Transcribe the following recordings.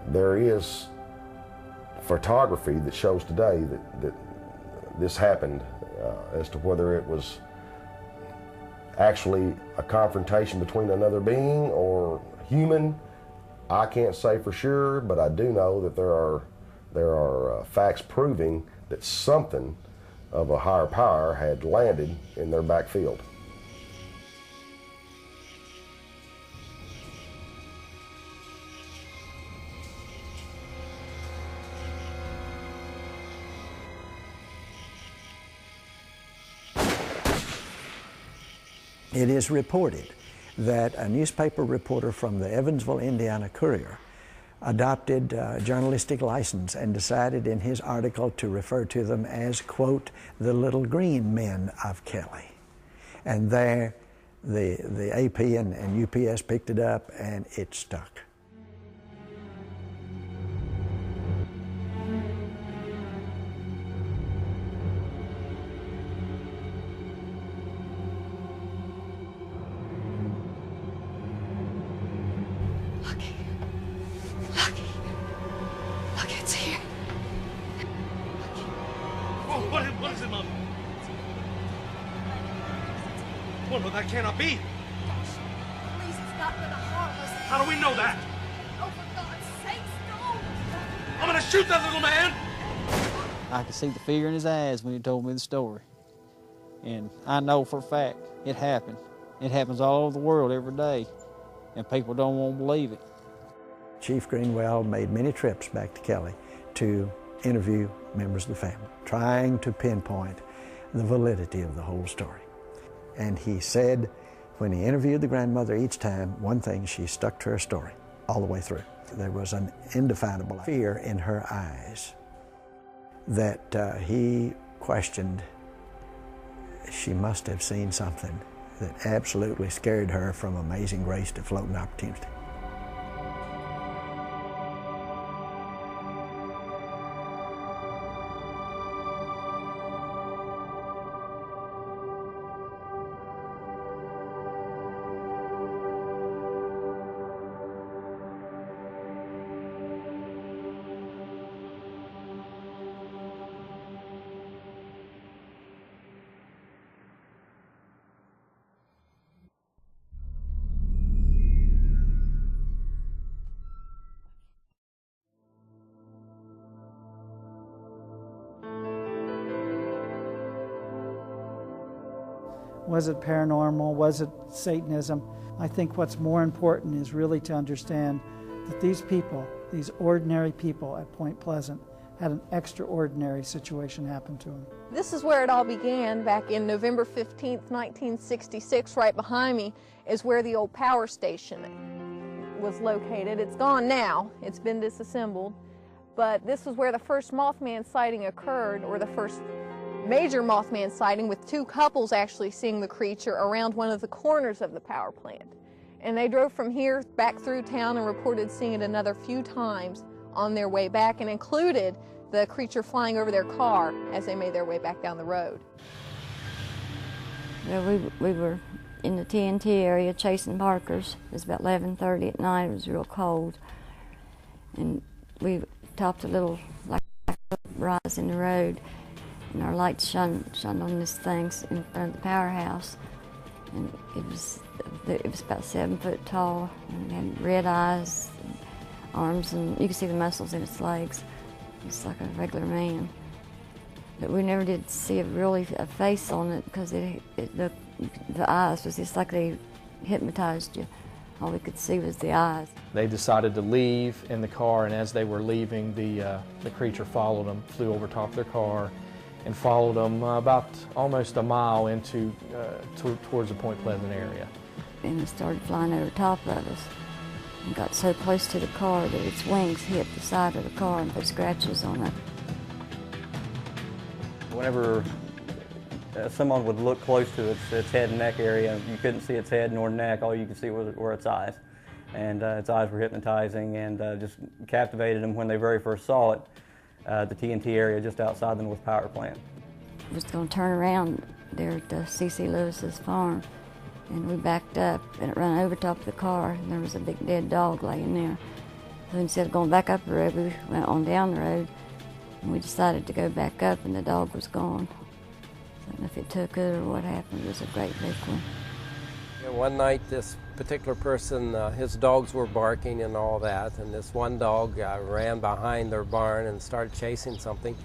There is photography that shows today that this happened. As to whether it was actually a confrontation between another being or human, I can't say for sure, but I do know that there are facts proving that something of a higher power had landed in their backfield. It is reported that a newspaper reporter from the Evansville, Indiana Courier adopted a journalistic license and decided in his article to refer to them as, quote, the little green men of Kelly. And there, the AP and UPS picked it up and it stuck. Look, it's here. Oh, what is it, Mom? Well, no, that cannot be. Please, it's not gonna harm us. How do we know that? Oh, for God's sakes, no! I'm gonna shoot that little man! I could see the fear in his eyes when he told me the story. And I know for a fact it happened. It happens all over the world every day, and people don't want to believe it. Chief Greenwell made many trips back to Kelly to interview members of the family, trying to pinpoint the validity of the whole story. And he said when he interviewed the grandmother each time, one thing, she stuck to her story all the way through. There was an indefinable fear in her eyes that he questioned. She must have seen something that absolutely scared her from Amazing Grace to Floating Opportunity. Was it paranormal? Was it Satanism? I think what's more important is really to understand that these people, these ordinary people at Point Pleasant, had an extraordinary situation happen to them. This is where it all began back in November 15th, 1966. Right behind me is where the old power station was located. It's gone now. It's been disassembled. But this was where the first Mothman sighting occurred, or the first major Mothman sighting, with two couples actually seeing the creature around one of the corners of the power plant. And they drove from here back through town and reported seeing it another few times on their way back, and included the creature flying over their car as they made their way back down the road. Well, we were in the TNT area chasing Parkers. It was about 11:30 at night. It was real cold. And we topped a little like rise in the road, and our lights shone on this thing in front of the powerhouse. And it was about 7 foot tall, and it had red eyes, and arms, and you could see the muscles in its legs. It's like a regular man. But we never did see a face on it, because the eyes was just like they hypnotized you. All we could see was the eyes. They decided to leave in the car, and as they were leaving, the creature followed them, flew over top their car, and followed them about almost a mile into towards the Point Pleasant area. And it started flying over top of us, and got so close to the car that its wings hit the side of the car and put scratches on it. Whenever someone would look close to its head and neck area, you couldn't see its head nor neck. All you could see were its eyes. And its eyes were hypnotizing, and just captivated them when they very first saw it, the TNT area just outside the North Power Plant. We was going to turn around there at the C.C. Lewis's farm, and we backed up, and it ran over top of the car, and there was a big dead dog laying there. So instead of going back up the road, we went on down the road, and we decided to go back up, and the dog was gone. I don't know if it took it or what happened. It was a great big one. One night, this particular person, his dogs were barking and all that, and this one dog ran behind their barn and started chasing something,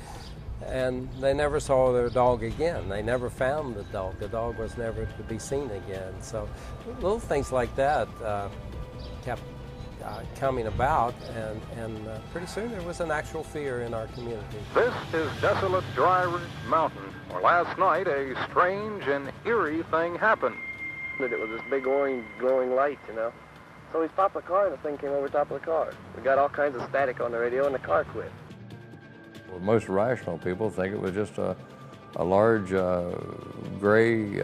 and they never saw their dog again. They never found the dog. The dog was never to be seen again. So little things like that kept coming about, and pretty soon there was an actual fear in our community. This is desolate Dry Ridge Mountain, where last night a strange and eerie thing happened. It was this big orange glowing light, you know. So we stopped the car and the thing came over top of the car. We got all kinds of static on the radio and the car quit. Well, most rational people think it was just a large gray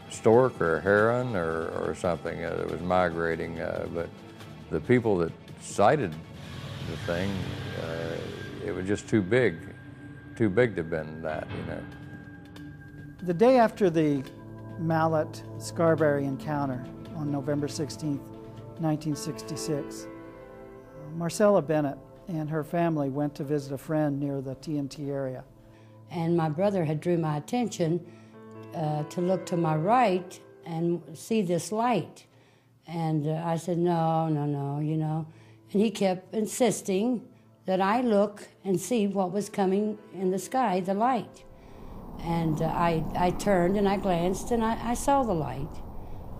stork or heron or something that was migrating, but the people that sighted the thing, it was just too big to have been that, you know. The day after the Mallet-Scarberry encounter on November 16th, 1966, Marcella Bennett and her family went to visit a friend near the TNT area. And my brother had drew my attention to look to my right and see this light. And I said, no, you know. And he kept insisting that I look and see what was coming in the sky, the light. And I turned and I glanced and I saw the light.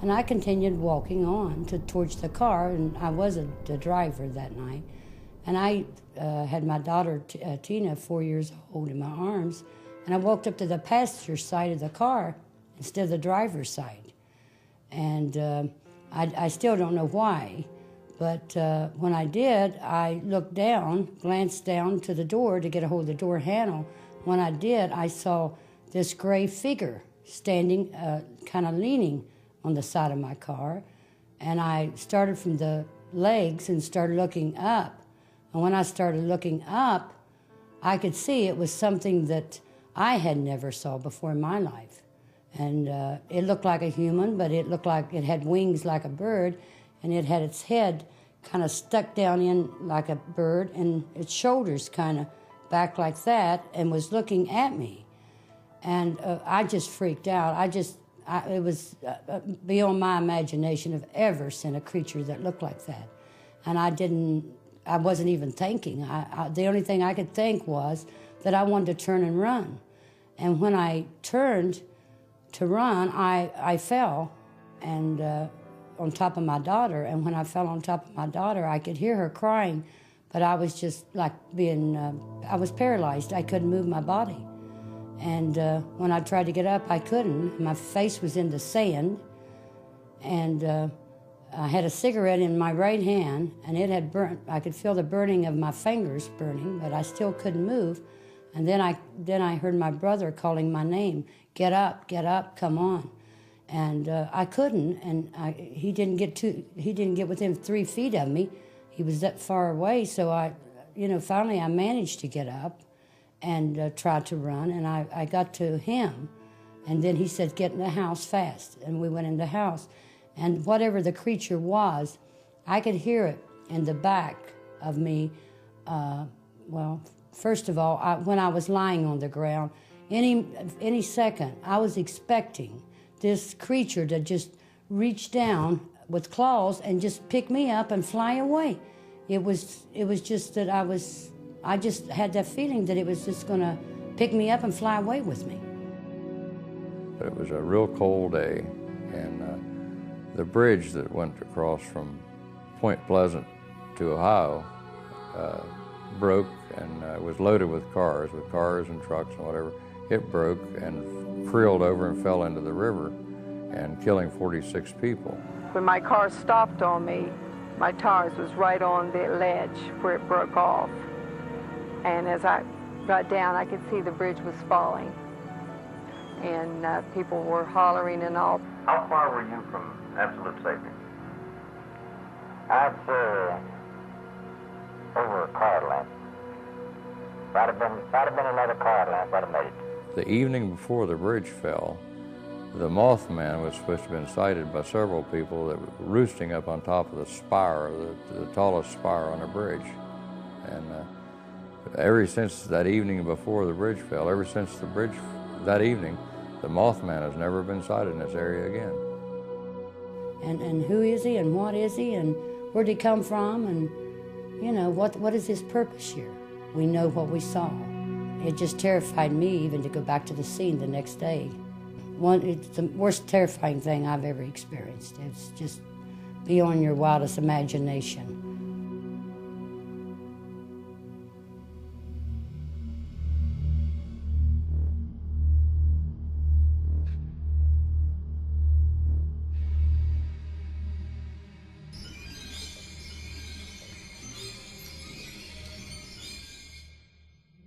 And I continued walking on towards the car, and I wasn't the driver that night. And I had my daughter, Tina, 4 years old, in my arms, and I walked up to the passenger side of the car instead of the driver's side. And I still don't know why, but when I did, I looked down, glanced down to the door to get a hold of the door handle. When I did, I saw this gray figure standing, kind of leaning on the side of my car. And I started from the legs and started looking up. And when I started looking up, I could see it was something that I had never saw before in my life. And it looked like a human, but it looked like it had wings like a bird, and it had its head kind of stuck down in like a bird, and its shoulders kind of back like that, and was looking at me. And I just freaked out. It was beyond my imagination of ever seen a creature that looked like that. And I wasn't even thinking. The only thing I could think was that I wanted to turn and run. And when I turned to run, I fell and on top of my daughter. And when I fell on top of my daughter, I could hear her crying, but I was just like I was paralyzed. I couldn't move my body. And when I tried to get up, I couldn't. My face was in the sand, and I had a cigarette in my right hand, and it had burnt. I could feel the burning of my fingers burning, but I still couldn't move. And then I heard my brother calling my name, get up, come on. And I couldn't, and he didn't get within 3 feet of me. He was that far away, so finally I managed to get up and tried to run, and I got to him. And then he said, get in the house fast. And we went in the house. And whatever the creature was, I could hear it in the back of me. First of all, when I was lying on the ground, any second, I was expecting this creature to just reach down with claws and just pick me up and fly away. It was just that I just had that feeling that it was just going to pick me up and fly away with me. But it was a real cold day, and the bridge that went across from Point Pleasant to Ohio broke, and was loaded with cars and trucks and whatever. It broke and creeled over and fell into the river, and killing 46 people. When my car stopped on me, my tires was right on the ledge where it broke off. And as I got down, I could see the bridge was falling. And people were hollering and all. How far were you from absolute safety? I'd say over a car length. If I'd have been another car length, I'd have made it. The evening before the bridge fell, The Mothman was supposed to have been sighted by several people that were roosting up on top of the spire, the tallest spire on the bridge. And ever since that evening before the bridge fell, ever since the bridge that evening, the Mothman has never been sighted in this area again. And who is he, and what is he, and where did he come from, and you know, what is his purpose here? We know what we saw. It just terrified me even to go back to the scene the next day. It's the worst terrifying thing I've ever experienced. It's just beyond your wildest imagination.